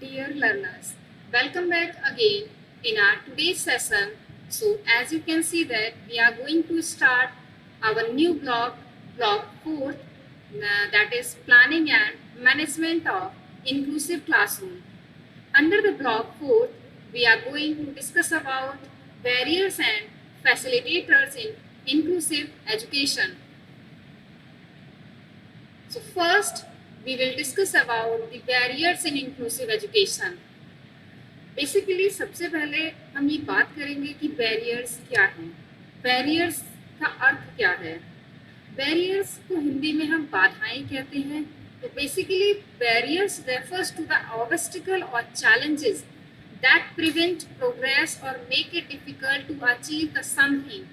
Dear learners, welcome back again in our today's session. So as you can see that we are going to start our new block 4, that is planning and management of inclusive classroom. Under the block 4, we are going to discuss about barriers and facilitators in inclusive education. So first, we will discuss about the barriers in inclusive education. Basically सबसे पहले हम ये बात करेंगे कि barriers क्या हैं। Barriers का अर्थ क्या है? बैरियर्स को हिंदी में हम बाधाएं कहते हैं। तो basically barriers refers to the obstacle और चैलेंजेस दैट प्रिवेंट प्रोग्रेस और make it difficult to achieve the something.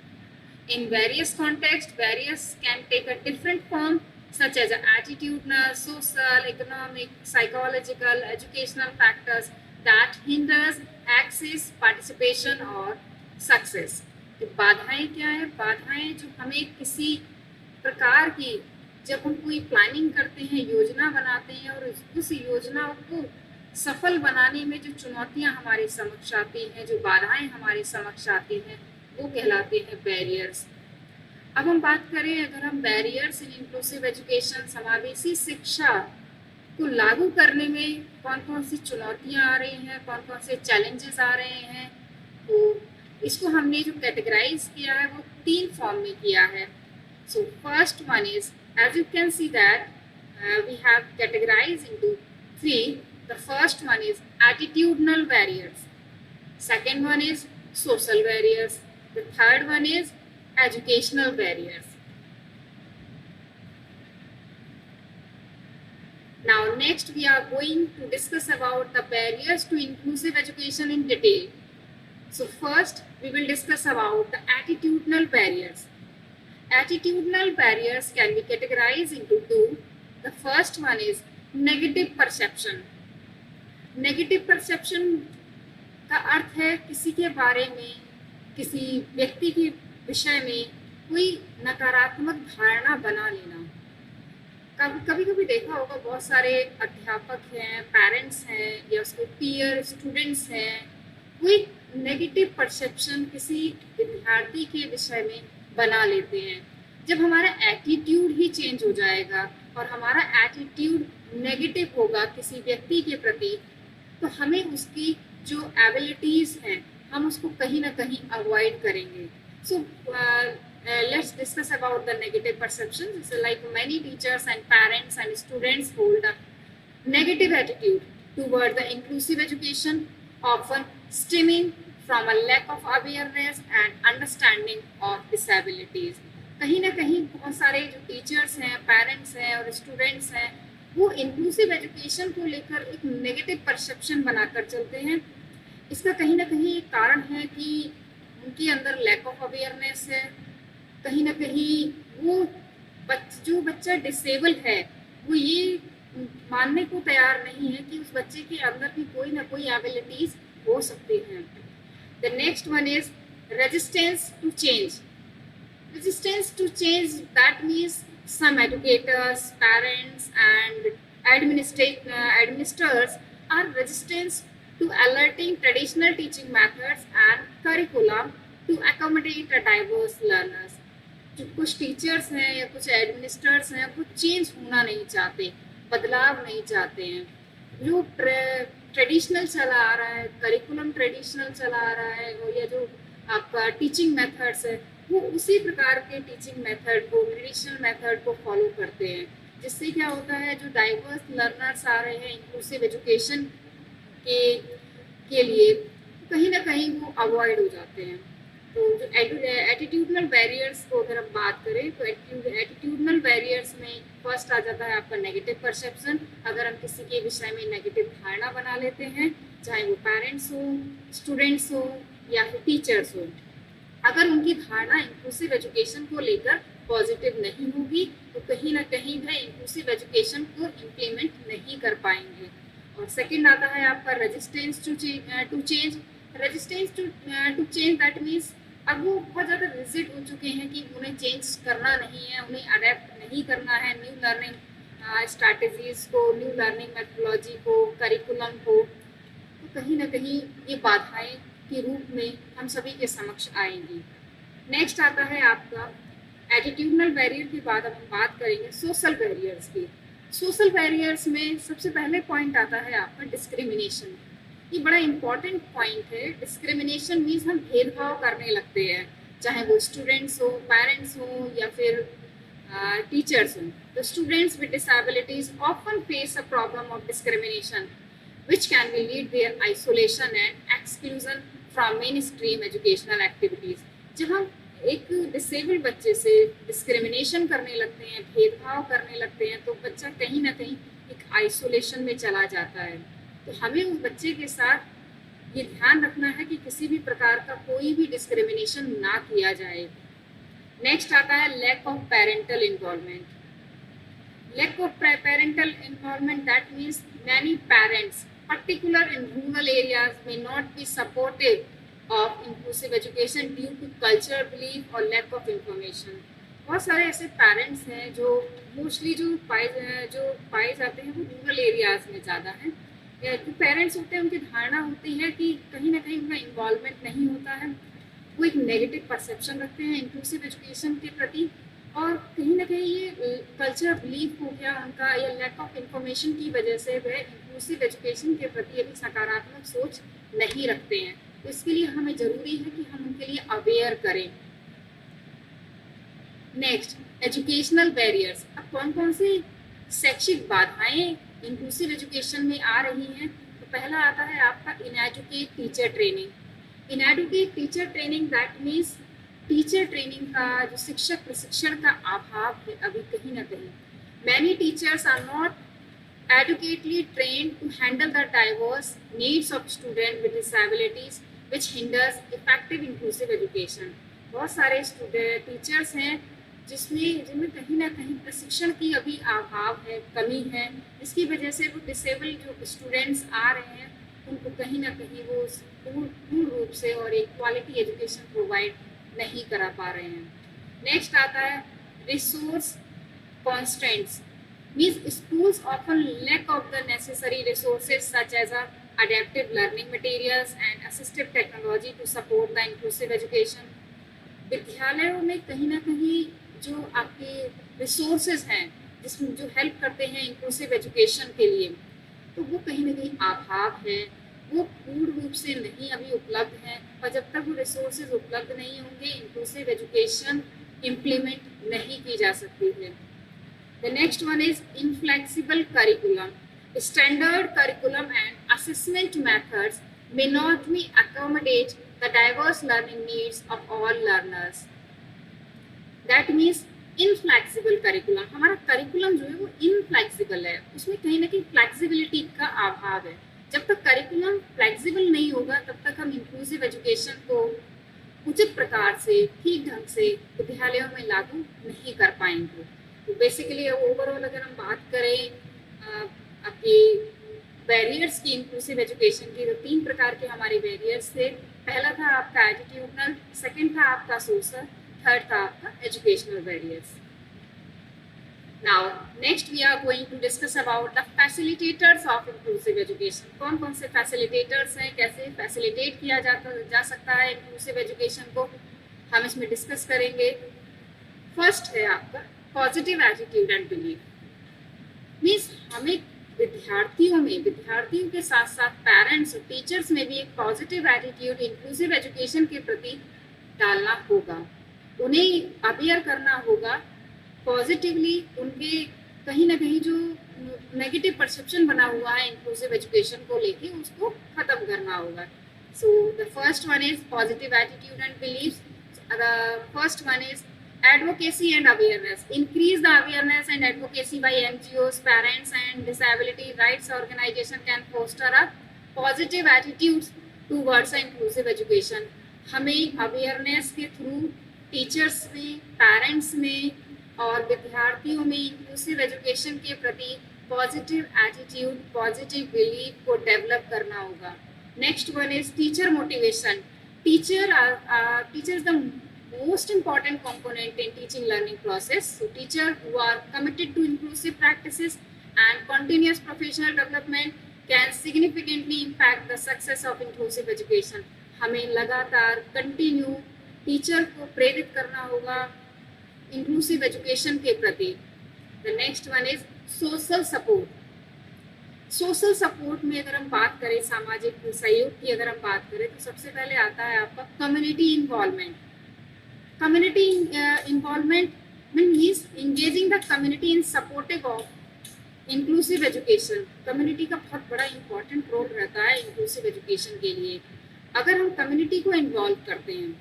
In various contexts, barriers can take a different form, such as attitudinal, social, economic, psychological, educational factors that hinders access, participation or success. तो बाधाएं क्या है? बाधाएं जो हमें किसी प्रकार की, जब हम कोई प्लानिंग करते हैं, योजना बनाते हैं और उस योजना को सफल बनाने में जो चुनौतियां हमारे समक्ष आती हैं, जो बाधाएं हमारे समक्ष आती हैं, वो कहलाते हैं बैरियर्स. अब हम बात करें, अगर हम बैरियर्स इन इंक्लूसिव एजुकेशन, समावेशी शिक्षा को लागू करने में कौन कौन सी चुनौतियां आ रही हैं, कौन कौन से चैलेंजेस आ रहे हैं, तो इसको हमने जो कैटेगराइज किया है वो 3 फॉर्म में किया है. So first one is, as you can see that we have categorize into 3. The first one is attitudinal barriers, second one is social barriers, the third one is educational barriers. Now next we are going to discuss about the barriers to inclusive education in detail. So first we will discuss about the attitudinal barriers. Attitudinal barriers can be categorized into 2. The first one is negative perception. Negative perception का अर्थ है किसी के बारे में, किसी व्यक्ति के विषय में कोई नकारात्मक धारणा बना लेना. कभी कभी देखा होगा, बहुत सारे अध्यापक हैं, पेरेंट्स हैं या उसके पीयर स्टूडेंट्स हैं, कोई नेगेटिव परसेप्शन किसी विद्यार्थी के विषय में बना लेते हैं. जब हमारा एटीट्यूड ही चेंज हो जाएगा और हमारा एटीट्यूड नेगेटिव होगा किसी व्यक्ति के प्रति, तो हमें उसकी जो एबिलिटीज हैं हम उसको कहीं ना कहीं अवॉइड करेंगे. So let's discuss about the negative perception. Like many teachers and parents and students hold a negative attitude toward the inclusive education, often stemming from a lack of awareness and understanding of disabilities. कहीं ना कहीं बहुत सारे जो teachers हैं, parents हैं और students हैं, वो इंक्लूसिव एजुकेशन को लेकर एक नेगेटिव परसेप्शन बनाकर चलते हैं. इसका कहीं ना कहीं एक कारण है कि उनके अंदर लैक ऑफ अवेयरनेस है. कहीं ना कहीं वो जो बच्चा डिसेबल है वो ये मानने को तैयार नहीं है कि उस बच्चे के अंदर भी कोई ना कोई एबिलिटीज हो सकती हैं. The next one is resistance to change. Resistance to change, that means some educators, parents and administrators are resistant to alerting traditional teaching methods and curriculum to accommodate a diverse learners. जो कुछ teachers हैं या कुछ administrators हैं वो change होना नहीं चाहते, बदलाव नहीं चाहते हैं. जो ट्रेडिशनल चला आ रहा है, करिकुलम ट्रेडिशनल चला आ रहा है, या जो आपका टीचिंग मेथड्स है वो उसी प्रकार के टीचिंग मेथड को, ट्रेडिशनल मेथड को फॉलो करते हैं. जिससे क्या होता है, जो डाइवर्स लर्नर्स आ रहे हैं इंक्लूसिव एजुकेशन के लिए, कहीं ना कहीं वो अवॉइड हो जाते हैं. तो जो एटीट्यूडनल बैरियर्स को अगर हम बात करें तो एटीट्यूडनल बैरियर्स में फर्स्ट आ जाता है आपका नेगेटिव परसेप्शन. अगर हम किसी के विषय में नेगेटिव धारणा बना लेते हैं, चाहे वो पेरेंट्स हो, स्टूडेंट्स हो या फिर टीचर्स हो, अगर उनकी धारणा इंक्लूसिव एजुकेशन को लेकर पॉजिटिव नहीं होगी तो कहीं ना कहीं वह इंक्लूसिव एजुकेशन को इम्प्लीमेंट नहीं कर पाएंगे. और सेकंड आता है आपका resistance to change. Resistance to change that means अब वो बहुत ज़्यादा रिजिड हो चुके हैं कि उन्हें चेंज करना नहीं है, उन्हें अडेप्ट नहीं करना है न्यू लर्निंग स्ट्रैटेजीज को, न्यू लर्निंग मेथोडोलॉजी को, करिकुलम को, तो कहीं ना कहीं ये बाधाएं के रूप में हम सभी के समक्ष आएंगी। नेक्स्ट आता है आपका एटीट्यूडनल बैरियर के बाद अब हम बात करेंगे सोशल बैरियर्स की। सोशल बैरियर्स में सबसे पहले पॉइंट आता है आपका डिस्क्रिमिनेशन। ये बड़ा इंपॉर्टेंट पॉइंट है। डिस्क्रिमिनेशन मीन्स हम भेदभाव करने लगते हैं, चाहे वो स्टूडेंट्स हो, पेरेंट्स हो या फिर टीचर्स हो। तो students with disabilities often face a problem of discrimination which can be lead their isolation and exclusion from mainstream educational activities। जब हम एक डिसेबल्ड बच्चे से डिस्क्रिमिनेशन करने लगते हैं, भेदभाव करने लगते हैं, तो बच्चा कहीं ना कहीं एक आइसोलेशन में चला जाता है। तो हमें उस बच्चे के साथ ये ध्यान रखना है कि किसी भी प्रकार का कोई भी डिस्क्रिमिनेशन ना किया जाए। नेक्स्ट आता है lack of parental involvement. Lack of parental involvement, that means many parents, particular in rural areas, may not be supportive of inclusive education due to cultural belief or lack of information। बहुत सारे ऐसे parents हैं जो mostly जो पाए जाते हैं वो रूरल एरियाज में ज़्यादा हैं। जो पेरेंट्स होते हैं उनकी धारणा होती है कि कहीं ना कहीं उनका इन्वॉल्वमेंट नहीं होता है, वो एक नेगेटिव परसेप्शन रखते हैं इंक्लूसिव एजुकेशन के प्रति, और कहीं ना कहीं ये कल्चर बिलीफ हो गया उनका, या लैक ऑफ इंफॉर्मेशन की वजह से वह इंक्लूसिव एजुकेशन के प्रति अभी सकारात्मक सोच नहीं रखते हैं। तो इसके लिए हमें ज़रूरी है कि हम उनके लिए अवेयर करें। Next educational barriers. अब कौन कौन सी शैक्षिक बाधाएं इंक्लूसिव एजुकेशन में आ रही हैं? तो पहला आता है आपका inadequate teacher training. Inadequate teacher training that means teacher training का जो शिक्षक प्रशिक्षण का अभाव है अभी कहीं ना कहीं। Many teachers are not adequately trained to handle the diverse needs of students with disabilities which hinders effective inclusive education। बहुत सारे टीचर्स हैं जिनमें कहीं ना कहीं प्रशिक्षण की अभी अभाव है, कमी है, जिसकी वजह से वो डिसेबल्ड जो स्टूडेंट्स आ रहे हैं उनको कहीं ना कहीं वो पूर्ण रूप से और एक क्वालिटी एजुकेशन प्रोवाइड नहीं करा पा रहे हैं। नेक्स्ट आता है resource constants. Means schools often lack of the necessary resources such as adaptive learning materials and assistive technology to support the inclusive education। विद्यालयों में कहीं ना कहीं जो आपके रिसोर्सेज हैं जिसमें जो हेल्प करते हैं इंक्लूसिव एजुकेशन के लिए, तो वो कहीं ना कहीं अभाव है, वो पूर्ण रूप से नहीं अभी उपलब्ध हैं, और जब तक वो रिसोर्सेज उपलब्ध नहीं होंगे इंक्लूसिव एजुकेशन इम्प्लीमेंट नहीं की जा सकती है। The next one is inflexible curriculum. Standard curriculum and assessment methods may not be accommodate the diverse learning needs of all learners। That means inflexible curriculum। हमारा curriculum जो है वो inflexible है, उसमें कहीं ना कहीं flexibility का अभाव है। जब तक curriculum flexible नहीं होगा तब तक हम inclusive education को उचित प्रकार से, ठीक ढंग से विद्यालयों में लागू नहीं कर पाएंगे। तो बेसिकली ओवरऑल अगर हम बात करें आपके बैरियर्स की इंक्लूसिव एजुकेशन की, तो 3 प्रकार के हमारे बैरियर्स थे। पहला था आपका एटीट्यूडनल, सेकंड था आपका सोशल, थर्ड था आपका educational barriers. Now next we are going to discuss about the facilitators of inclusive education. कौन कौन से फैसिलिटेटर्स हैं, कैसे फैसिलिटेट किया जा सकता है इंक्लूसिव एजुकेशन को, हम इसमें डिस्कस करेंगे। फर्स्ट है आपका positive attitude and belief. Means हमें विद्यार्थियों के साथ साथ पेरेंट्स और टीचर्स में भी एक पॉजिटिव एटीट्यूड इंक्लूसिव एजुकेशन के प्रति डालना होगा, उन्हें अवेयर करना होगा पॉजिटिवली। उनके कहीं ना कहीं जो नेगेटिव परसेप्शन बना हुआ है इंक्लूसिव एजुकेशन को लेके उसको खत्म करना होगा। So the first one is positive attitude and belief. The first one is advocacy and awareness। Increase the awareness and advocacy by NGOs, parents and disability rights organization can foster a positive attitudes towards inclusive education। हमें awareness के through teachers में, parents में और विद्यार्थियों में inclusive education के प्रति positive attitude, positive belief को डेवलप करना होगा। Next one is teacher motivation. Teachers the most important component in teaching learning process। So teachers who are committed to inclusive practices and continuous professional development can significantly impact the success of inclusive education. हमें लगातार continue teacher को प्रेरित करना होगा inclusive education के प्रति. The next one is social support. Social support में अगर हम बात करें, सामाजिक सहयोग की अगर हम बात करें, तो सबसे पहले आता है आपका community involvement. Community involvement means engaging the community in supportive of inclusive education. Community का बहुत बड़ा इंपॉर्टेंट रोल रहता है इंक्लूसिव एजुकेशन के लिए. अगर हम कम्युनिटी को इन्वॉल्व करते हैं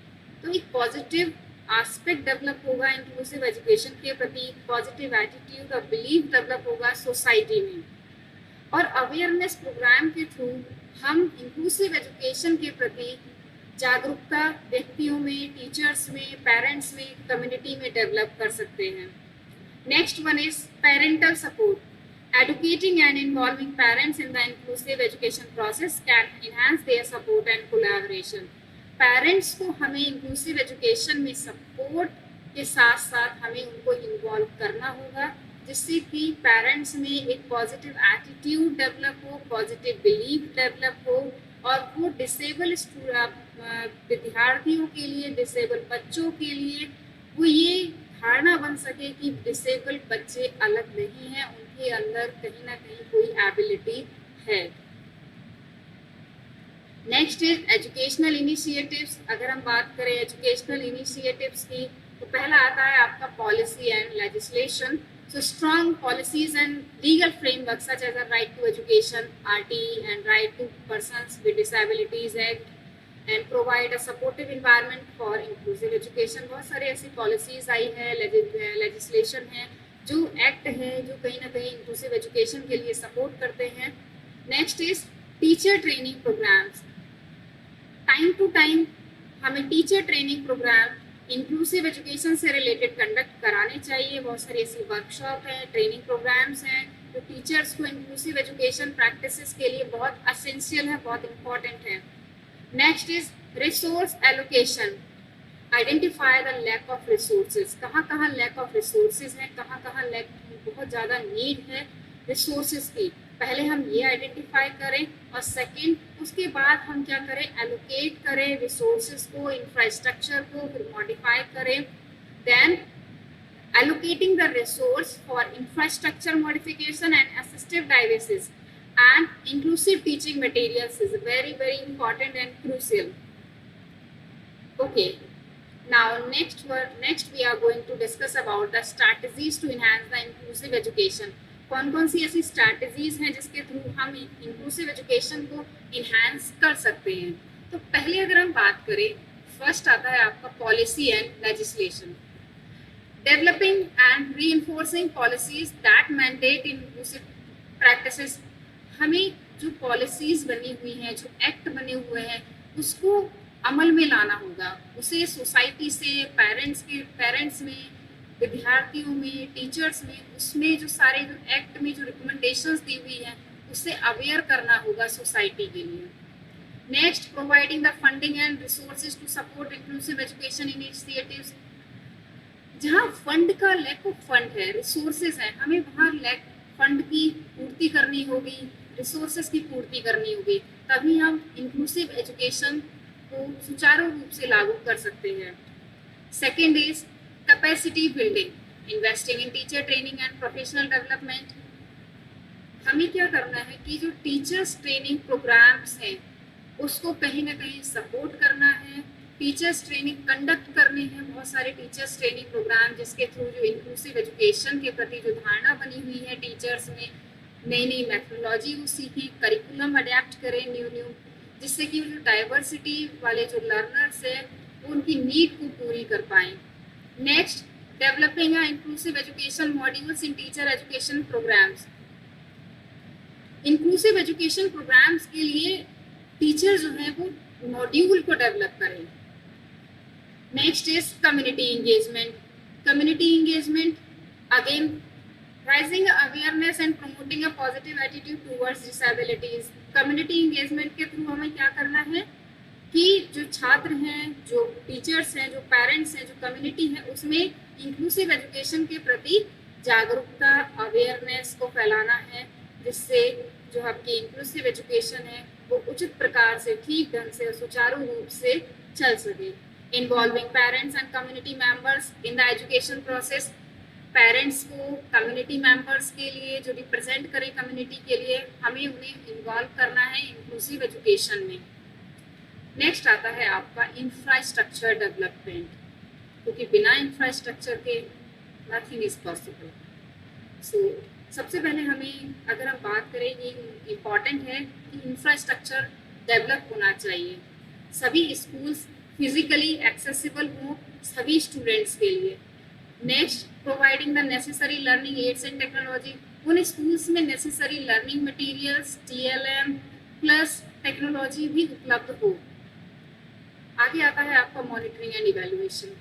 तो एक पॉजिटिव एस्पेक्ट डेवलप होगा इंक्लूसिव एजुकेशन के प्रति, पॉजिटिव एटीट्यूड और बिलीफ डेवलप होगा सोसाइटी में. और अवेयरनेस प्रोग्राम के थ्रू हम इंक्लूसिव एजुकेशन के प्रति जागरूकता व्यक्तियों में, टीचर्स में, पेरेंट्स में, कम्युनिटी में डेवलप कर सकते हैं. Next one is parental support. Educating and involving parents in the inclusive education process can enhance their support and collaboration. Parents को हमें inclusive education में support के साथ साथ हमें उनको involve करना होगा, जिससे कि पेरेंट्स में एक पॉजिटिव एटीट्यूड डेवलप हो, पॉजिटिव बिलीफ डेवलप हो, और वो डिसेबल विद्यार्थियों के लिए, डिसेबल बच्चों के लिए वो ये धारणा बन सके कि डिसेबल बच्चे अलग नहीं हैं, उनके अंदर कहीं ना कहीं कोई एबिलिटी है. Next is educational initiatives. अगर हम बात करें एजुकेशनल इनिशिएटिव्स की, तो पहला आता है आपका policy and legislation. So strong policies and legal frameworks such as the Right to Education (RTE) and Right to Persons with Disabilities Act and provide a supportive environment for inclusive education. बहुत सारे ऐसी policies आई है, legislation है, जो act है, जो कहीं ना कहीं inclusive education के लिए support करते हैं. Next is teacher training programs. Time to time हमें teacher training program inclusive education से रिलेटेड कंडक्ट कराने चाहिए. बहुत सारी ऐसी वर्कशॉप हैं, ट्रेनिंग प्रोग्राम्स हैं जो टीचर्स को इंक्लूसिव एजुकेशन प्रैक्टिसेस के लिए बहुत असेंशियल है, बहुत इंपॉर्टेंट है. Next is resource allocation. Identify the lack of resources. कहाँ कहाँ लैक ऑफ रिसोर्सेज हैं, कहाँ कहाँ लैक बहुत ज़्यादा नीड है रिसोर्सेज की. पहले हम ये आइडेंटिफाई करें, और सेकंड उसके बाद हम क्या करें, एलोकेट करें रिसोर्सेज को, इंफ्रास्ट्रक्चर को, फिर मॉडिफाई करें. Then allocating the resource for infrastructure modification and assistive devices and inclusive teaching materials is very very important and crucial. Okay, now next we are going to discuss about the strategies to enhance the inclusive education. कौन कौन सी ऐसी strategies हैं जिसके through हम inclusive education को enhance कर सकते हैं. तो पहले अगर हम बात करें, फर्स्ट आता है आपका policy and legislation. Developing and reinforcing policies that mandate inclusive practices. हमें जो पॉलिसीज बनी हुई हैं, जो एक्ट बने हुए हैं, उसको अमल में लाना होगा. उसे सोसाइटी से, पेरेंट्स में, विद्यार्थियों में, टीचर्स में, उसमें जो सारे जो एक्ट में जो रिकमेंडेशंस दी हुई हैं, उससे अवेयर करना होगा सोसाइटी के लिए. Next, providing the funding and resources to support inclusive education initiatives. जहाँ फंड का लैक ऑफ फंड है, रिसोर्सेज हैं, हमें वहाँ लैक फंड की पूर्ति करनी होगी, रिसोर्सेज की पूर्ति करनी होगी, तभी हम इंक्लूसिव एजुकेशन को सुचारू रूप से लागू कर सकते हैं. Second is capacity building, investing in teacher training and professional development. हमें क्या करना है कि जो टीचर्स ट्रेनिंग प्रोग्राम्स हैं उसको कहीं ना कहीं सपोर्ट करना है. टीचर्स ट्रेनिंग कंडक्ट करनी है, बहुत सारे टीचर्स ट्रेनिंग प्रोग्राम जिसके थ्रू जो इंक्लूसिव एजुकेशन के प्रति जो धारणा बनी हुई है टीचर्स में, नई नई मेथोडोलॉजी को सीखें, करिकुलम अडेप्ट करें न्यू, जिससे कि जो डाइवर्सिटी वाले जो लर्नर्स हैं वो उनकी नीड को पूरी कर पाएँ. Next, developing inclusive education modules in teacher education programs. Inclusive education programs के लिए टीचर जो है वो मॉड्यूल को डेवलप करें. Next is community engagement. Community engagement again, rising awareness and promoting a positive attitude towards disabilities. Community engagement के through हमें क्या करना है कि जो छात्र हैं, जो टीचर्स हैं, जो पेरेंट्स हैं, जो कम्युनिटी है, उसमें इंक्लूसिव एजुकेशन के प्रति जागरूकता, अवेयरनेस को फैलाना है, जिससे जो आपकी इंक्लूसिव एजुकेशन है वो उचित प्रकार से, ठीक ढंग से और सुचारू रूप से चल सके। Involving parents and community members in the education process, parents को कम्युनिटी मेंबर्स के लिए जो रिप्रेजेंट करें कम्युनिटी के लिए, हमें उन्हें इन्वॉल्व करना है इंक्लूसिव एजुकेशन में। नेक्स्ट आता है आपका इंफ्रास्ट्रक्चर डेवलपमेंट, क्योंकि बिना इंफ्रास्ट्रक्चर के नथिंग इज पॉसिबल। सो सबसे पहले हमें, अगर हम बात करें, ये इम्पॉर्टेंट है कि इंफ्रास्ट्रक्चर डेवलप होना चाहिए। सभी स्कूल्स फिजिकली एक्सेसिबल हों सभी स्टूडेंट्स के लिए। Next, providing the necessary learning aids and technology, उन स्कूल्स में necessary learning materials, TLM plus technology भी उपलब्ध हो। आगे आता है आपका monitoring and evaluation,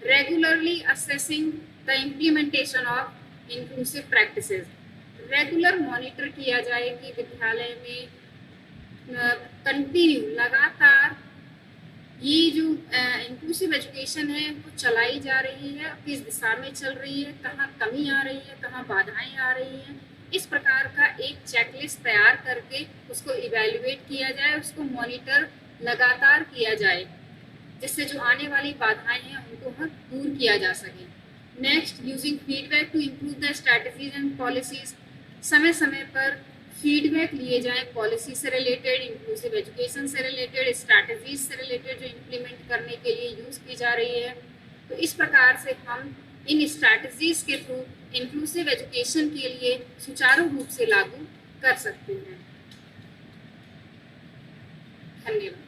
regularly assessing the implementation of inclusive practices, regular monitor किया जाए कि विद्यालय में कंटिन्यू, लगातार ये जो इंक्लूसिव एजुकेशन है वो चलाई जा रही है, किस दिशा में चल रही है, कहाँ कमी आ रही है, कहाँ बाधाएं आ रही हैं। इस प्रकार का एक चेकलिस्ट तैयार करके उसको इवैल्यूएट किया जाए, उसको मॉनिटर लगातार किया जाए, जिससे जो आने वाली बाधाएं हैं उनको हम दूर किया जा सके। Next, using feedback to improve the strategies and policies, समय समय पर फीडबैक लिए जाए पॉलिसी से रिलेटेड, इंक्लूसिव एजुकेशन से रिलेटेड, स्ट्रैटेजीज से रिलेटेड जो इम्प्लीमेंट करने के लिए यूज़ की जा रही है। तो इस प्रकार से हम इन स्ट्रैटेजीज के थ्रू इंक्लूसिव एजुकेशन के लिए सुचारू रूप से लागू कर सकते हैं। धन्यवाद।